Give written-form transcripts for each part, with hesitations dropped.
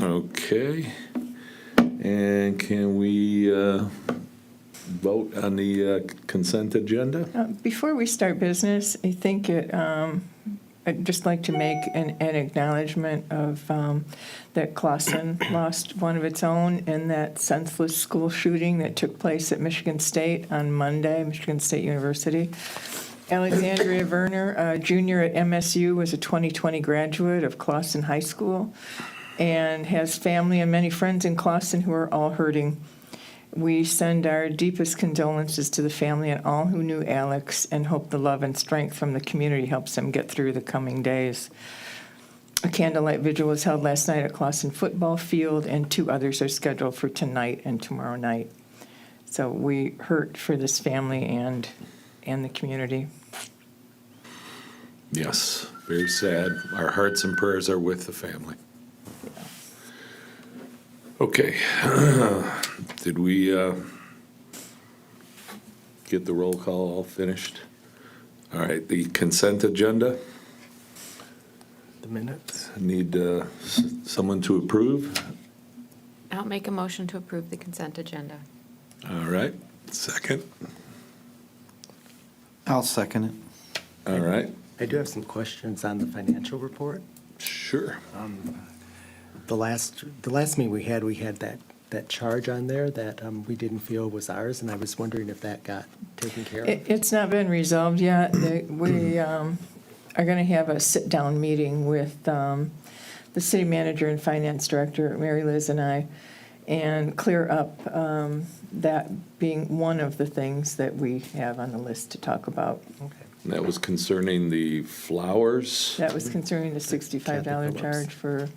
Okay. And can we vote on the consent agenda? Before we start business, I think I'd just like to make an acknowledgement of that Clausen lost one of its own in that senseless school shooting that took place at Michigan State on Monday, Michigan State University. Alexandria Werner, a junior at MSU, was a 2020 graduate of Clausen High School and has family and many friends in Clausen who are all hurting. We send our deepest condolences to the family and all who knew Alex and hope the love and strength from the community helps them get through the coming days. A candlelight vigil was held last night at Clausen Football Field, and 2 others are scheduled for tonight and tomorrow night. So we hurt for this family and the community. Yes, very sad. Our hearts and prayers are with the family. Okay. Did we get the roll call all finished? All right, the consent agenda. The minutes. Need someone to approve? I'll make a motion to approve the consent agenda. All right, second. I'll second it. All right, I do have some questions on the financial report. sure. The last meeting we had that charge on there that we didn't feel was ours, and I was wondering if that got taken care of. It's not been resolved yet. We are going to have a sit-down meeting with the city manager and finance director, Mary Liz and I, and clear up that being one of the things that we have on the list to talk about. Okay. And that was concerning the flowers, That was concerning the $65 Phillips. charge for,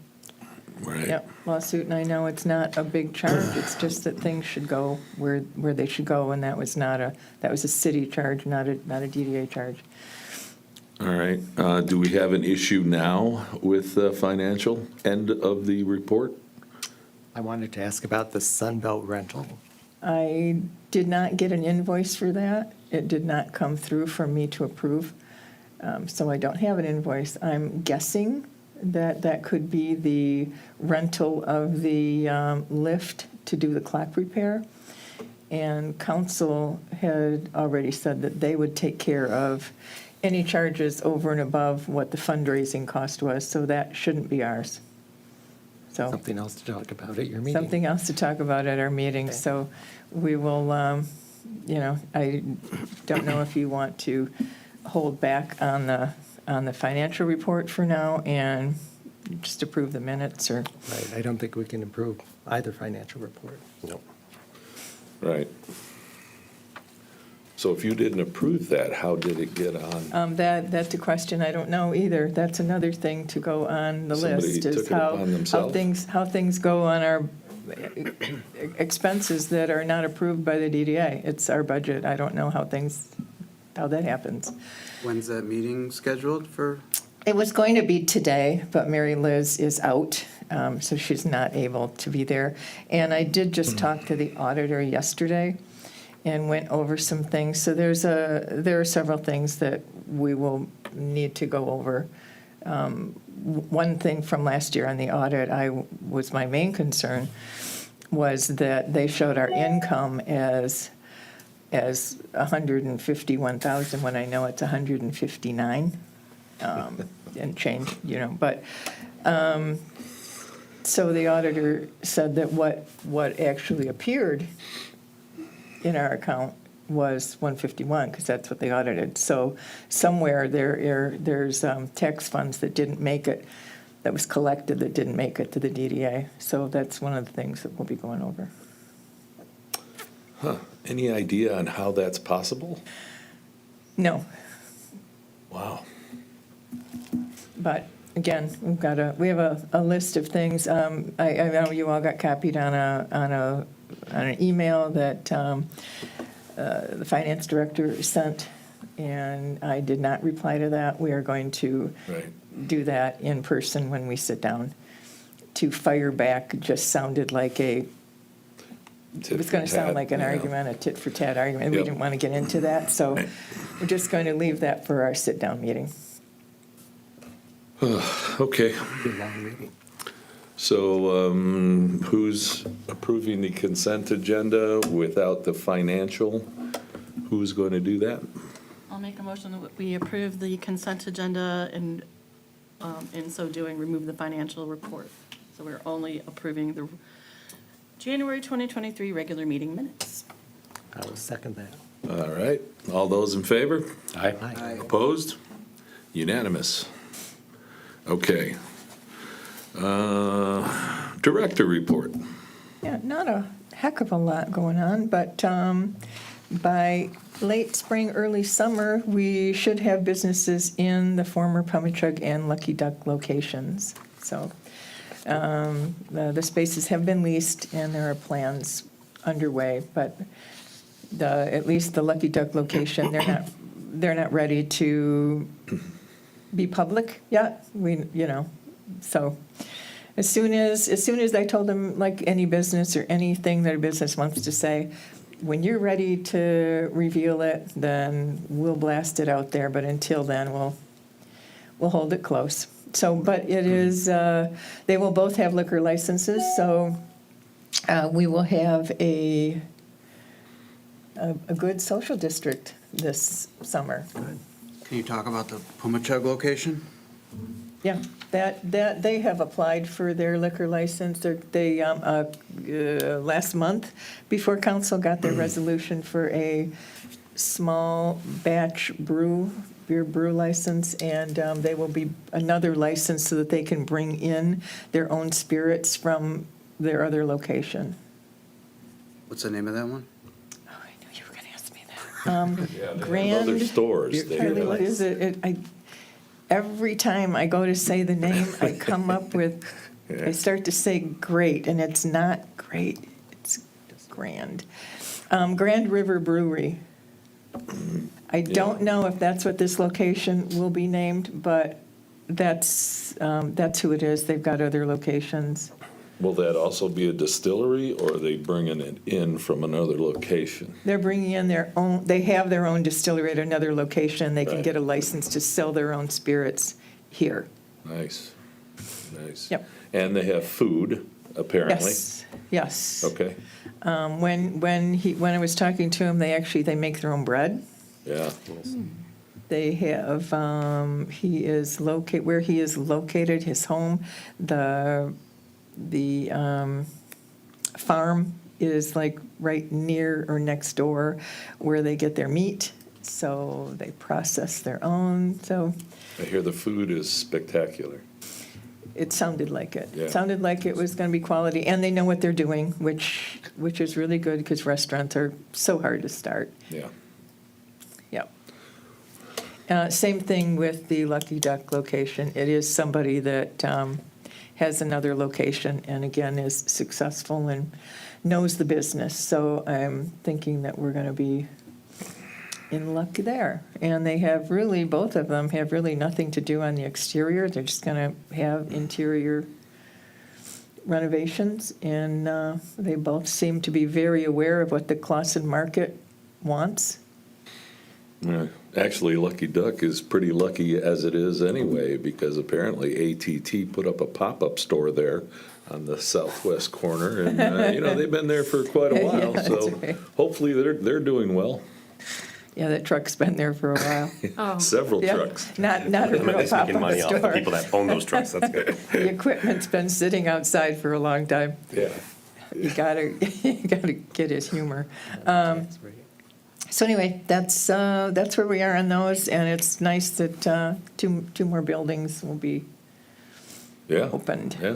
right? yep, lawsuit. And I know it's not a big charge. It's just that things should go where they should go, and that was a city charge, not a DDA charge. All right, do we have an issue now with the financial end of the report? I wanted to ask about the Sunbelt rental. I did not get an invoice for that. It did not come through for me to approve, so I don't have an invoice. I'm guessing that could be the rental of the lift to do the clock repair. And council had already said that they would take care of any charges over and above what the fundraising cost was, so that shouldn't be ours. So Something else to talk about at your meeting. something else to talk about at our meeting. Okay. So we will, I don't know if you want to hold back on the financial report for now and just approve the minutes, or Right, I don't think we can improve either financial report. No. Right. So if you didn't approve that, how did it get on? that's a question I don't know either. That's another thing to go on the Somebody list, took is it upon themselves? how things go on our expenses that are not approved by the DDA. It's our budget. I don't know how that happens. When's that meeting scheduled for? It was going to be today, but Mary Liz is out, so she's not able to be there. And I did just talk to the auditor yesterday and went over some things. So there are several things that we will need to go over. One thing from last year on the audit, my main concern was that they showed our income as 151,000 when I know it's 159 and change, but so the auditor said that what actually appeared in our account was 151, because that's what they audited. So somewhere there's tax funds that didn't make it, that was collected that didn't make it to the DDA. So that's one of the things that we'll be going over. Huh, any idea on how that's possible? No, Wow. but again, we have a list of things. I know you all got copied on an email that the finance director sent, and I did not reply to that. We are going to Right. do that in person when we sit down. To fire back just sounded like it was going to sound like an argument, a tit for tat argument. We Yep. didn't want to get into that, so Right. we're just going to leave that for our sit-down meeting. Okay, Be a long meeting. So who's approving the consent agenda without the financial? Who's going to do that? I'll make a motion that we approve the consent agenda and in so doing, remove the financial report. So we're only approving the January 2023 regular meeting minutes. I will second that. All right, all those in favor? Aye. Aye. Opposed? Unanimous. Okay. Director report. Yeah, not a heck of a lot going on, but by late spring, early summer, we should have businesses in the former Pummichug and Lucky Duck locations. So the spaces have been leased and there are plans underway, but at least the Lucky Duck location, they're not ready to be public yet. So as soon as I told them, like any business or anything that a business wants to say, when you're ready to reveal it, then we'll blast it out there. But until then, we'll hold it close. So, but it is, they will both have liquor licenses. So we will have a good social district this summer. Can you talk about the Pumachug location? Yeah, that they have applied for their liquor license. They last month, before council got their resolution for a small batch beer brew license, and they will be another license so that they can bring in their own spirits from their other location. What's the name of that one? Oh, I knew you were going to ask me that. Yeah, they have Grand- other stores. They Charlie, have- what is it? Every time I go to say the name, I come up with, I start to say great, and it's not great, it's grand. Grand River Brewery. I don't know if that's what this location will be named, but that's who it is. They've got other locations. Will that also be a distillery, or are they bringing it in from another location? They're bringing in their own, they have their own distillery at another location. They can Right. get a license to sell their own spirits here. Nice, nice. Yep. And they have food, apparently. Yes, yes. Okay, When I was talking to him, they make their own bread. yeah. They have, where he is located, his home, the farm is like right near or next door where they get their meat. So they process their own. So I hear the food is spectacular. it sounded like it. Yeah. It sounded like it was going to be quality, and they know what they're doing, which is really good because restaurants are so hard to start. Yeah. Yep. Same thing with the Lucky Duck location. It is somebody that has another location and again is successful and knows the business. So I'm thinking that we're going to be in luck there. And they have really, both of them have really nothing to do on the exterior. They're just going to have interior renovations. And they both seem to be very aware of what the Clausen market wants. Yeah. Actually, Lucky Duck is pretty lucky as it is anyway, because apparently ATT put up a pop-up store there on the southwest corner, and they've been there for quite a while. Yeah, So that's right. hopefully they're doing well. Yeah, that truck's been there for a while. Oh, Several Yeah, trucks. not a real It's making pop-up money off the store. people that own those trucks, that's good. The equipment's been sitting outside for a long time. Yeah. You gotta get his humor. That's right. So anyway, that's where we are on those, and it's nice that two more buildings will be Yeah. opened. Yeah.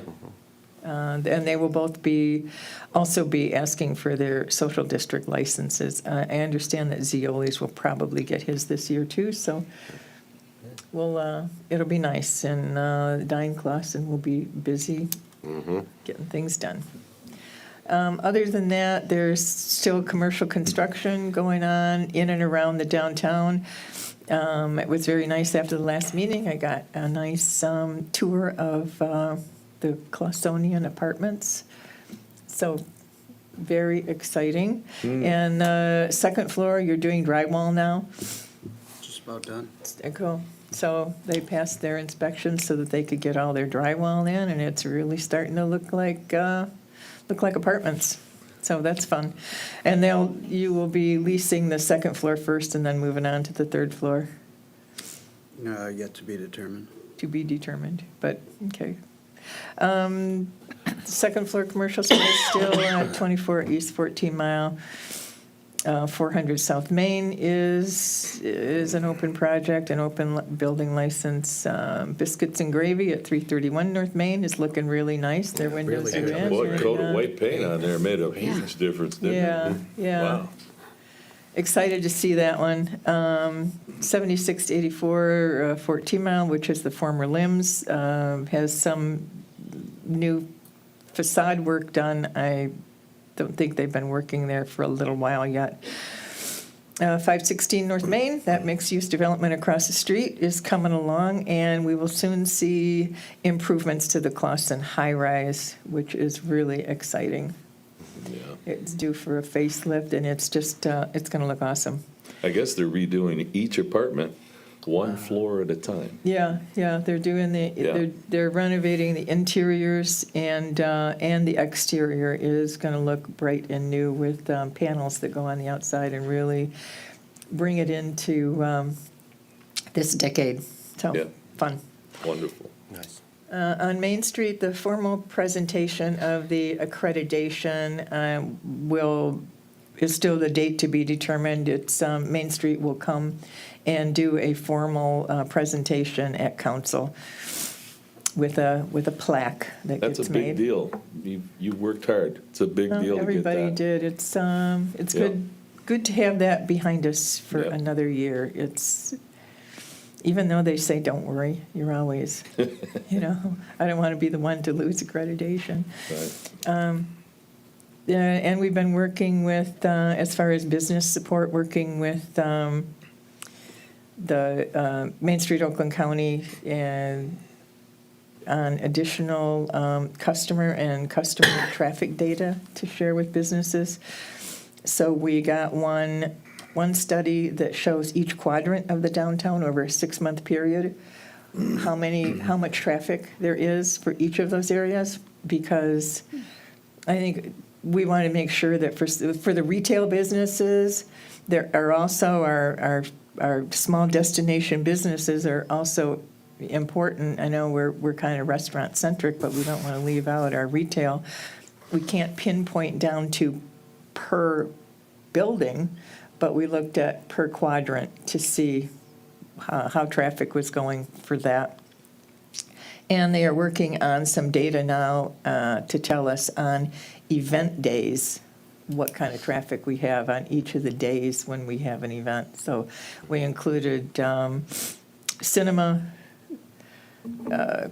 And they will both also be asking for their social district licenses. I understand that Zioli's will probably get his this year too, so it'll be nice. And Diane Clausen will be busy getting things done. Other than that, there's still commercial construction going on in and around the downtown. It was very nice after the last meeting. I got a nice tour of the Clausonian apartments. So very exciting. And second floor, you're doing drywall now. Just about done. Cool. So they passed their inspection so that they could get all their drywall in, and it's really starting to look like apartments. So that's fun. And you will be leasing the second floor first and then moving on to the third floor, Yet to be determined. to be determined, but, okay. Second floor commercial space still at 24 East 14 Mile. 400 South Main is an open project, an open building license. Biscuits and Gravy at 331 North Main is looking really nice. Their windows really are good. in. Boy, and, coat of white paint on there made a huge difference, didn't it? Yeah. Wow. Excited to see that one. 76 to 84 14 Mile, which is the former Limbs, has some new facade work done. I don't think they've been working there for a little while yet. 516 North Main, that mixed-use development across the street is coming along, and we will soon see improvements to the Clausen high-rise, which is really exciting. Yeah. It's due for a facelift, and it's just, it's going to look awesome. I guess they're redoing each apartment one floor at a time. Yeah, they're doing Yeah. they're renovating the interiors, and the exterior is going to look bright and new with panels that go on the outside and really bring it into this decade. So, Yeah. fun. Wonderful. Nice. On Main Street, the formal presentation of the accreditation is still the date to be determined. It's Main Street will come and do a formal presentation at council with a plaque that That's gets a made. big deal. You worked hard. It's a big Well, deal to get everybody that. did. It's Yeah. good to have that behind us for Yeah. another year. It's, even though they say, don't worry, you're always, I don't want to be the one to lose accreditation. Right. And we've been working with, as far as business support, working with the Main Street, Oakland County, and on additional customer traffic data to share with businesses. So we got one study that shows each quadrant of the downtown over a 6-month period, how much traffic there is for each of those areas, because I think we want to make sure that for the retail businesses, there are also our small destination businesses are also important. I know we're kind of restaurant centric, but we don't want to leave out our retail. We can't pinpoint down to per building, but we looked at per quadrant to see how traffic was going for that. And they are working on some data now to tell us on event days what kind of traffic we have on each of the days when we have an event. So we included cinema,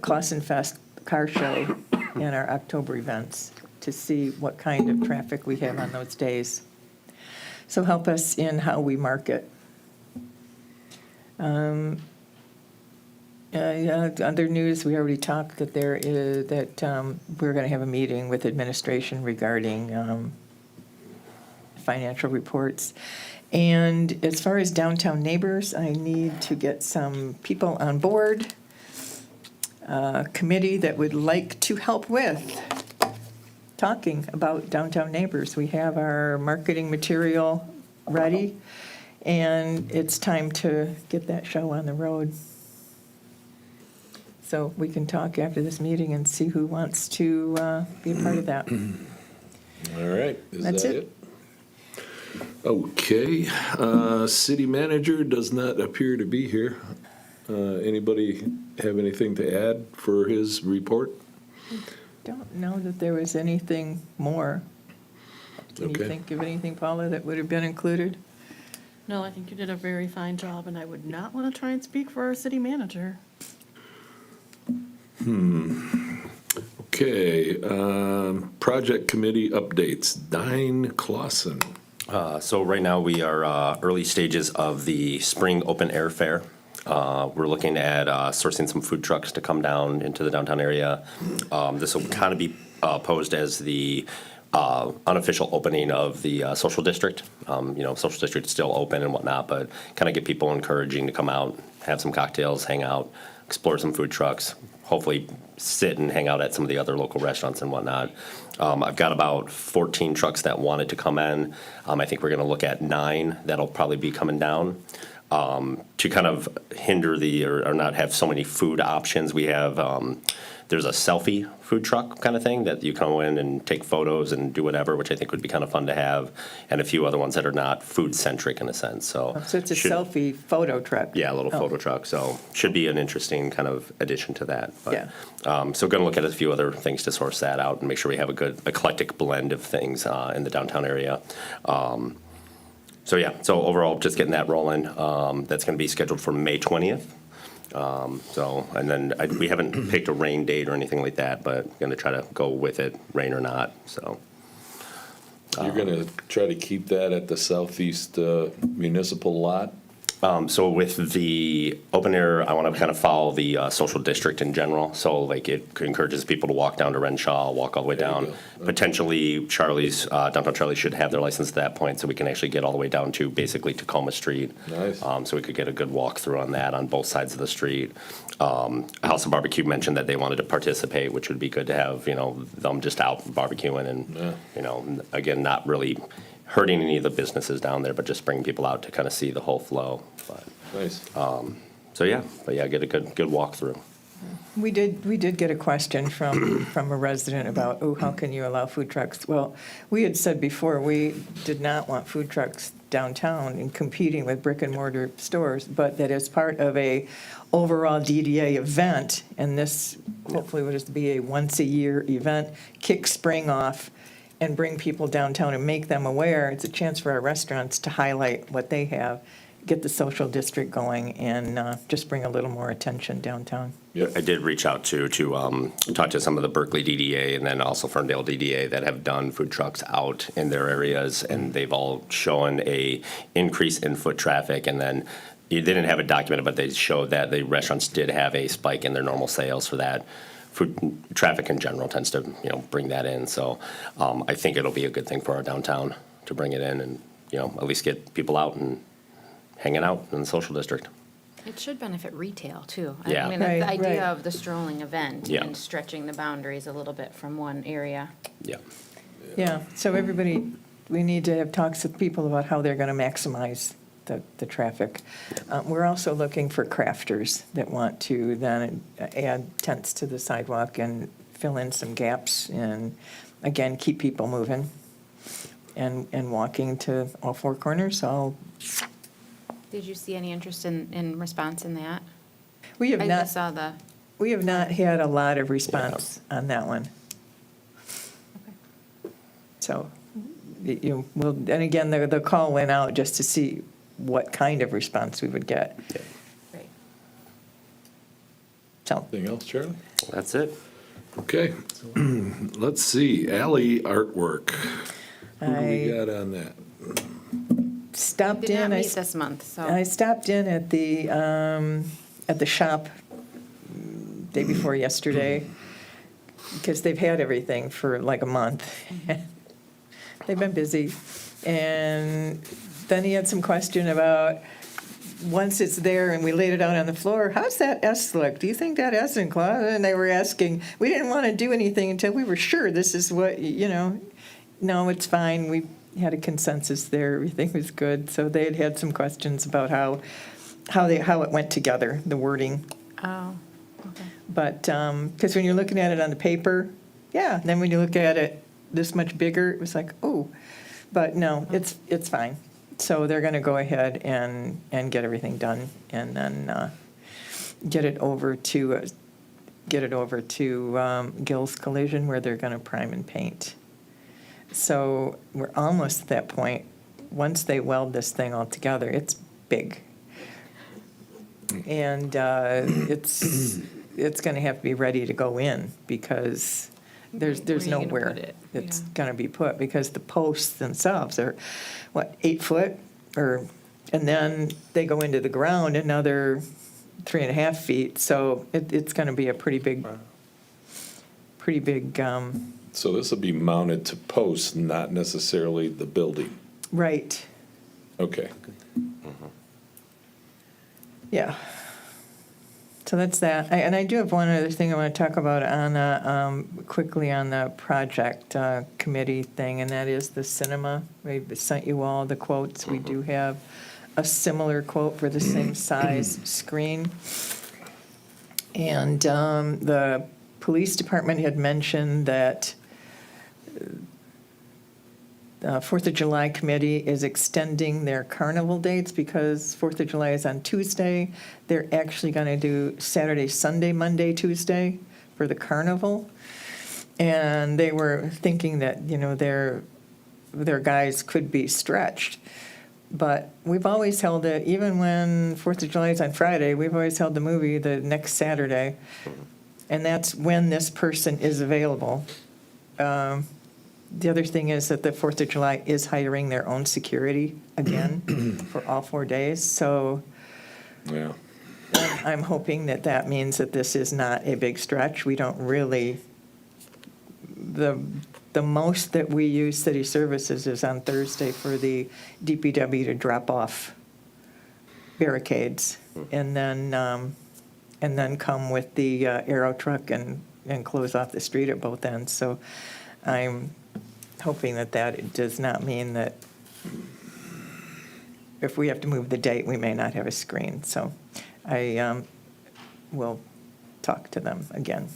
Clausen Fest, car show, and our October events to see what kind of traffic we have on those days. So help us in how we market. Other news, we already talked that we're going to have a meeting with administration regarding financial reports. And as far as downtown neighbors, I need to get some people on board, a committee that would like to help with talking about downtown neighbors. We have our marketing material ready, and it's time to get that show on the road. So we can talk after this meeting and see who wants to be a part of that. All right. Is That's that it. Okay. City manager does not appear to be here. Anybody have anything to add for his report? Don't know that there was anything more. Can you Okay. think of anything, Paula, that would have been included? No, I think you did a very fine job, and I would not want to try and speak for our city manager. Okay. Project committee updates. Dine Clausen. So right now, we are early stages of the spring open air fair. We're looking at sourcing some food trucks to come down into the downtown area. This will kind of be posed as the unofficial opening of the social district. Social district is still open and whatnot, but kind of get people encouraging to come out, have some cocktails, hang out, explore some food trucks, hopefully sit and hang out at some of the other local restaurants and whatnot. I've got about 14 trucks that wanted to come in. I think we're going to look at 9 that'll probably be coming down. To kind of hinder or not have so many food options, we have, there's a selfie food truck kind of thing that you come in and take photos and do whatever, which I think would be kind of fun to have, and a few other ones that are not food-centric in a sense, so. So it's a should- selfie photo truck? Yeah, a little Oh. photo truck, so should be an interesting kind of addition to that. But, Yeah. So going to look at a few other things to source that out and make sure we have a good eclectic blend of things in the downtown area. So overall, just getting that rolling. That's going to be scheduled for May 20th. And then we haven't picked a rain date or anything like that, but going to try to go with it, rain or not, so. You're going to try to keep that at the southeast municipal lot? So with the open air, I want to kind of follow the social district in general. So like it encourages people to walk down to Renshaw, walk all the way There you down. go. Potentially Charlie's, downtown Charlie should have their license at that point, so we can actually get all the way down to basically Tacoma Street. Nice. So we could get a good walkthrough on that on both sides of the street. House of Barbecue mentioned that they wanted to participate, which would be good to have, them just out barbecuing and, again, not really hurting any of the businesses down there, but just bringing people out to kind of see the whole flow. But, Nice. get a good walkthrough. We did get a question from a resident about, how can you allow food trucks? Well, we had said before, we did not want food trucks downtown and competing with brick and mortar stores, but that as part of a overall DDA event, and this hopefully will just be a once-a-year event, kick spring off and bring people downtown and make them aware. It's a chance for our restaurants to highlight what they have, get the social district going, and just bring a little more attention downtown. I did reach out to talk to some of the Berkeley DDA and then also Ferndale DDA that have done food trucks out in their areas, and they've all shown a increase in foot traffic. And then they didn't have it documented, but they showed that the restaurants did have a spike in their normal sales for that. Food traffic in general tends to bring that in. So I think it'll be a good thing for our downtown to bring it in and at least get people out and hanging out in the social district. It should benefit retail, too. Yeah. I mean, Right, the idea right. of the strolling event Yeah. and stretching the boundaries a little bit from one area. Yeah. Yeah, so everybody, we need to have talks with people about how they're going to maximize the traffic. We're also looking for crafters that want to then add tents to the sidewalk and fill in some gaps and, again, keep people moving and walking to all four corners. Did you see any interest in response in that? We have I not, just saw the, we have not had a lot of response on that one. So, and again, the call went out just to see what kind of response we would get. great. So, Anything else, Charlie? That's it. Okay. Let's see, alley artwork. Who do we I got on that? stopped Did not in. meet this month, so. I stopped in at the shop day before yesterday because they've had everything for like a month. They've been busy. And then he had some question about, once it's there and we laid it out on the floor, how's that S look? Do you think that S in closet? And they were asking, we didn't want to do anything until we were sure this is what, no, it's fine. We had a consensus there. Everything was good. So they had some questions about how it went together, the wording. Oh, okay. But, because when you're looking at it on the paper, yeah, then when you look at it this much bigger, it was like, oh, but no, it's fine. So they're going to go ahead and get everything done and then get it over to Gill's Collision where they're going to prime and paint. So we're almost at that point. Once they weld this thing all together, it's big. And it's going to have to be ready to go in because there's Where are you gonna nowhere put it? it's Yeah. going to be put because the posts themselves are, 8 foot? And then they go into the ground another 3.5 feet. So it's going to be a pretty big So this will be mounted to posts, not necessarily the building. Right, Okay. yeah. So that's that. And I do have one other thing I want to talk about on, quickly on the project committee thing, and that is the cinema. We sent you all the quotes. We do have a similar quote for the same size screen. And the police department had mentioned that the Fourth of July committee is extending their carnival dates because Fourth of July is on Tuesday. They're actually going to do Saturday, Sunday, Monday, Tuesday for the carnival. And they were thinking that, you know, their guys could be stretched. But we've always held it, even when Fourth of July is on Friday, we've always held the movie the next Saturday. And that's when this person is available. The other thing is that the Fourth of July is hiring their own security again for all 4 days. So Yeah. I'm hoping that that means that this is not a big stretch. We don't really, the most that we use city services is on Thursday for the DPW to drop off barricades and then come with the aero truck and close off the street at both ends. So I'm hoping that that does not mean that if we have to move the date, we may not have a screen. So I will talk to them again.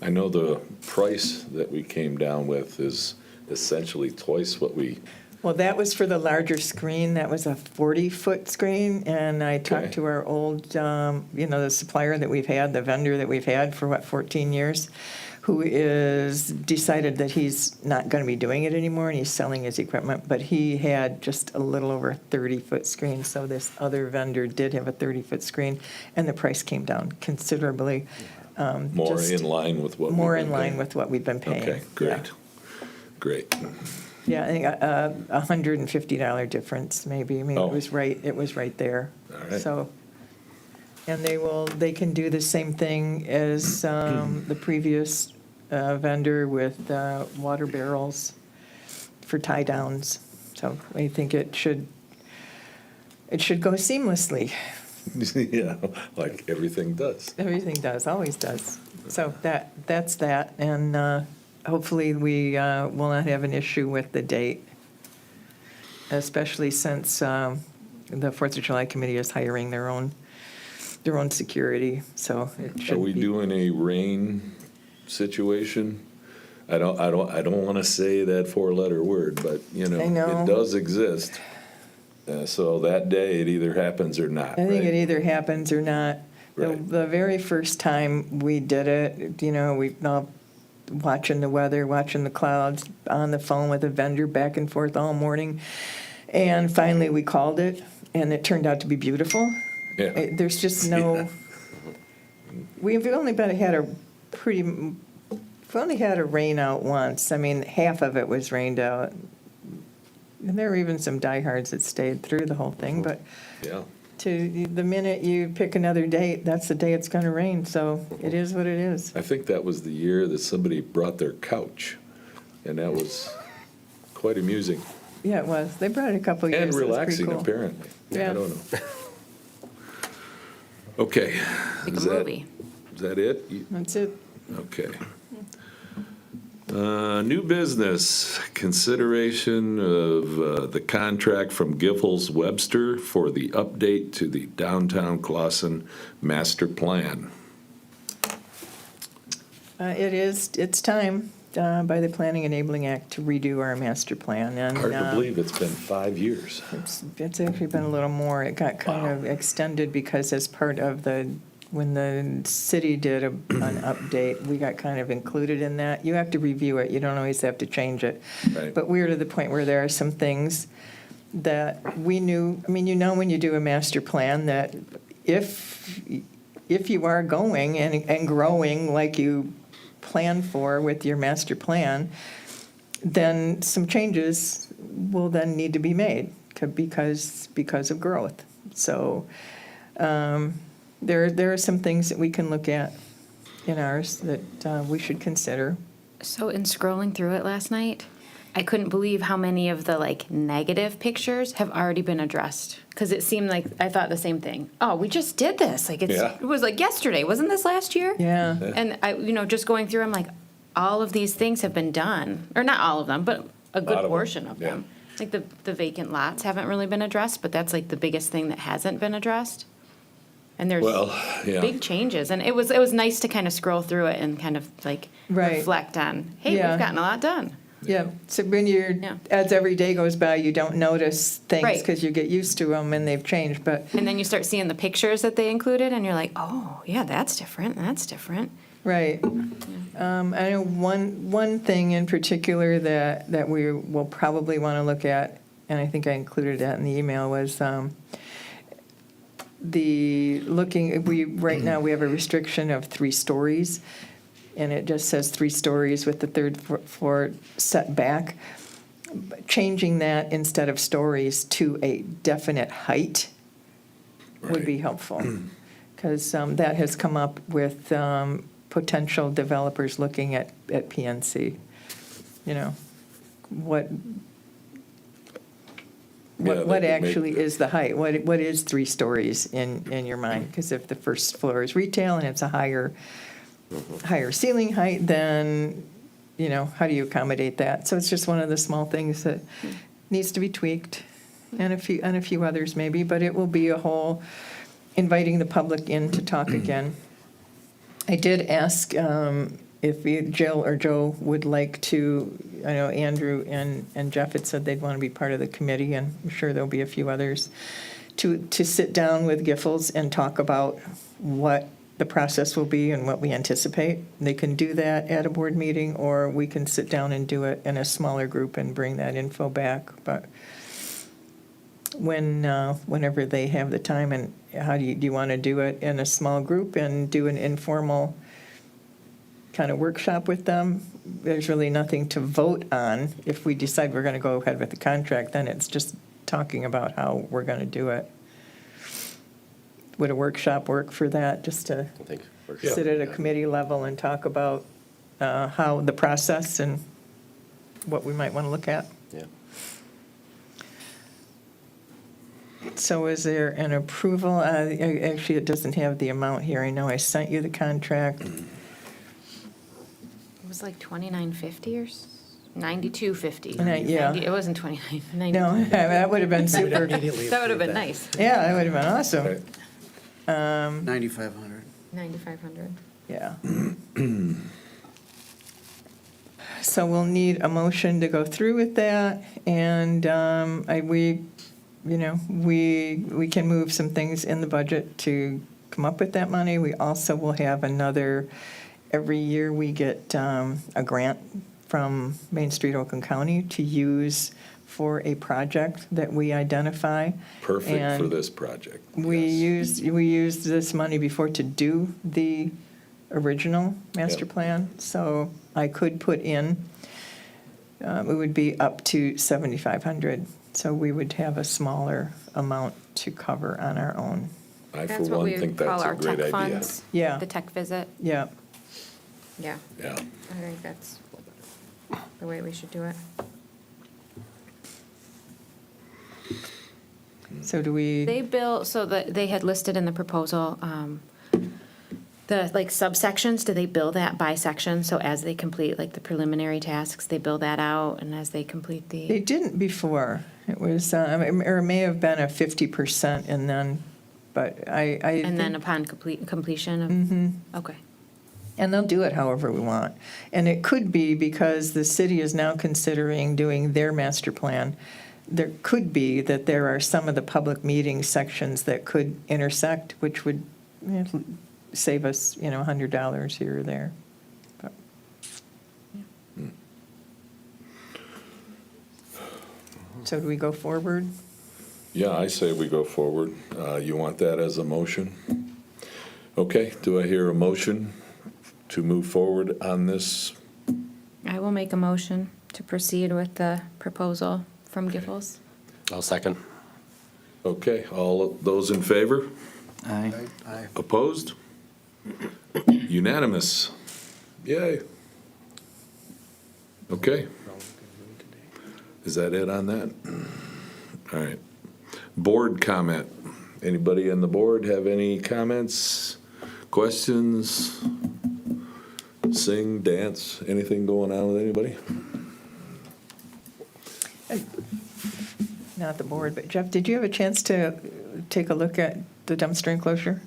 I know the price that we came down with is essentially twice what we, Well, that was for the larger screen. That was a 40-foot screen, and I talked Okay. to our old, the supplier that we've had, the vendor that we've had for, 14 years, who is decided that he's not going to be doing it anymore, and he's selling his equipment, but he had just a little over a 30-foot screen, so this other vendor did have a 30-foot screen, and the price came down considerably. more just in line with what. More we've in been line paying. with what we've been paying. Okay, great. Yeah. Great. Yeah, I think $150 difference, maybe. I mean, Oh. it was right there. All right. So, and they can do the same thing as the previous vendor with water barrels for tie downs. So I think it should go seamlessly. Yeah, like everything does. Everything does, always does. So that's that, and hopefully we will not have an issue with the date, especially since the Fourth of July committee is hiring their own security, so it Are shouldn't we be. doing a rain situation? I don't want to say that four-letter word, but, I know. it does exist. So that day, it either happens or not, I think it right? either happens or not. Right. The very first time we did it, we all watching the weather, watching the clouds, on the phone with a vendor back and forth all morning. And finally, we called it, and it turned out to be beautiful. Yeah. There's just no, we've only had a rain out once. I mean, half of it was rained out. And there were even some diehards that stayed through the whole thing, but Yeah. the minute you pick another date, that's the day it's going to rain, so it is what it is. I think that was the year that somebody brought their couch, and that was quite amusing. Yeah, it was. They brought it a couple years. And It was pretty relaxing, cool. apparently. Yeah. I don't know. Okay. Like a Is that- movie. Is that it? That's it. Okay. New business, consideration of the contract from Giffords Webster for the update to the downtown Clausen master plan. It's time by the Planning Enabling Act to redo our master plan. And Hard to believe it's been 5 years. It's actually been a little more. It got kind of extended because as part of when the city did an update, we got kind of included in that. You have to review it. You don't always have to change it. Right. But we're to the point where there are some things that we knew. I mean, when you do a master plan that if you are going and growing like you plan for with your master plan, then some changes will then need to be made because of growth. So there are some things that we can look at in ours that we should consider. So in scrolling through it last night, I couldn't believe how many of the like negative pictures have already been addressed. Because it seemed like I thought the same thing. Oh, we just did this. Like Yeah. it was like yesterday. Wasn't this last year? Yeah. And I, just going through, I'm like, all of these things have been done, or not all of them, but a Lot good of them, portion of yeah. them. Like the vacant lots haven't really been addressed, but that's like the biggest thing that hasn't been addressed. And there's Well, yeah. big changes, and it was nice to kind of scroll through it and kind of like Right. reflect on, hey, Yeah. we've gotten a lot done. Yeah, so when Yeah. as every day goes by, you don't notice things Right. because you get used to them and they've changed, but, And then you start seeing the pictures that they included, and you're like, oh, yeah, that's different. That's different. right. I know one thing in particular that we will probably want to look at, and I think I included that in the email, was right now we have a restriction of 3 stories, and it just says 3 stories with the third floor set back. Changing that instead of stories to a definite height would be helpful. Because that has come up with potential developers looking at PNC. You know, what Yeah, they what could make- actually is the height? What is 3 stories in your mind? Because if the first floor is retail and it's a higher ceiling height, then, how do you accommodate that? So it's just one of the small things that needs to be tweaked, and a few others maybe, but it will be a whole inviting the public in to talk again. I did ask if Jill or Joe would like to, I know Andrew and Jeff had said they'd want to be part of the committee, and I'm sure there'll be a few others, to sit down with Giffords and talk about what the process will be and what we anticipate. They can do that at a board meeting, or we can sit down and do it in a smaller group and bring that info back. But whenever they have the time, and how do you want to do it in a small group and do an informal kind of workshop with them? There's really nothing to vote on. If we decide we're going to go ahead with the contract, then it's just talking about how we're going to do it. Would a workshop work for that, just to I think. Yeah. sit at a committee level and talk about how the process and what we might want to look at? Yeah. So is there an approval? Actually, it doesn't have the amount here. I know I sent you the contract. It was like $29.50 or $92.50. Yeah. It wasn't $29.90. No, that would have been super. Immediately That would have approve been nice. Yeah, that would have been awesome. Okay. 9,500. $9,500. Yeah. So we'll need a motion to go through with that, and we can move some things in the budget to come up with that money. We also will have every year we get a grant from Main Street Oakland County to use for a project that we identify. Perfect for And this project. We yes. used this money before to do the original master Yep. plan, so I could put in, it would be up to 7,500, so we would have a smaller amount to cover on our own. I, for That's what one, we think call that's a our great tech idea. funds. Yeah. The tech visit. Yeah, Yeah, Yeah. I think that's the way we should do it. so do we? They they had listed in the proposal, the like subsections, do they bill that by section? So as they complete like the preliminary tasks, they bill that out, and as they complete They the, didn't before. It was, or it may have been a 50%, and then, but I and then think- upon completion of, Mhm. okay. And they'll do it however we want. And it could be because the city is now considering doing their master plan. There could be that there are some of the public meeting sections that could intersect, which would save us, $100 here or there. But- So do we go forward? Yeah, I say we go forward. You want that as a motion? Okay, do I hear a motion to move forward on this? I will make a motion to proceed with the proposal from Giffords. I'll second. Okay, all of those in favor? Aye. Opposed? Unanimous. Yay. Okay, is that it on that? All right. Board comment. Anybody on the board have any comments, questions? Sing, dance, anything going on with anybody? Not the board, but Jeff, did you have a chance to take a look at the dumpster enclosure?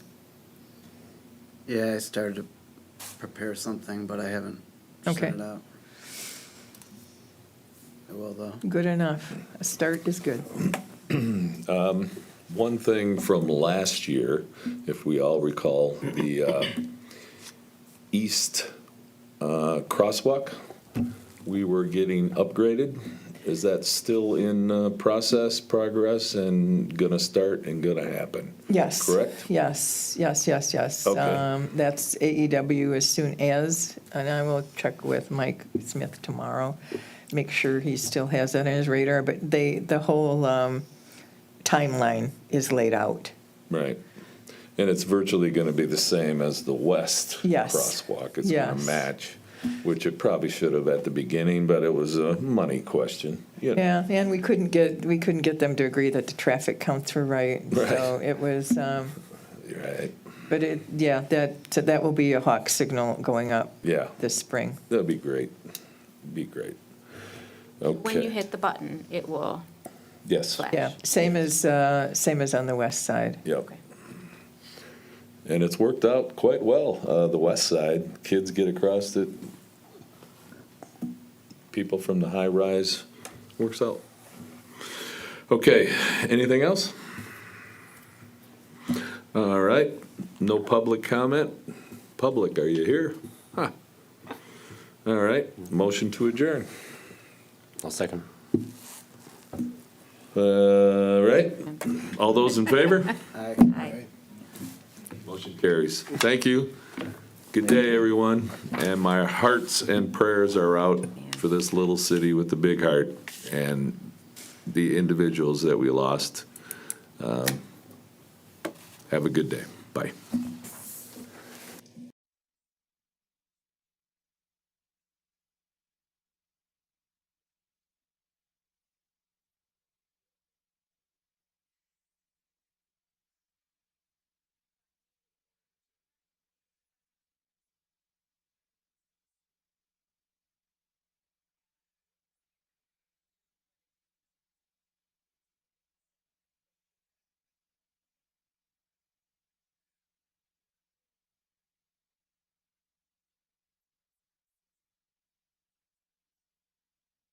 Yeah, I started to prepare something, but I haven't Okay. sent it out. I will though. Good enough. A start is good. One thing from last year, if we all recall, the east crosswalk, we were getting upgraded. Is that still in progress, and gonna start and gonna happen? Yes. Correct? Yes. Okay. That's AEW as soon as, and I will check with Mike Smith tomorrow, make sure he still has that on his radar, but the whole timeline is laid out. Right. And it's virtually gonna be the same as the west Yes. crosswalk. It's gonna Yes. match, which it probably should have at the beginning, but it was a money question. You know. Yeah, and we couldn't get them to agree that the traffic counts were right. So Right. it was, Right, but that will be a hawk signal going up yeah, this spring. that'd be great. Be great. Okay. When you hit the button, it will Yes. flash. Yeah, same as on the west side. Yep. Okay. And it's worked out quite well, the west side. Kids get across it. People from the high rise, works out. Okay, anything else? All right, no public comment. Public, are you here? Huh. All right, motion to adjourn. I'll second. Right, all those in favor? Aye. Motion carries. Thank you. Good day, everyone. And my hearts and prayers are out for this little city with the big heart and the individuals that we lost. Have a good day. Bye.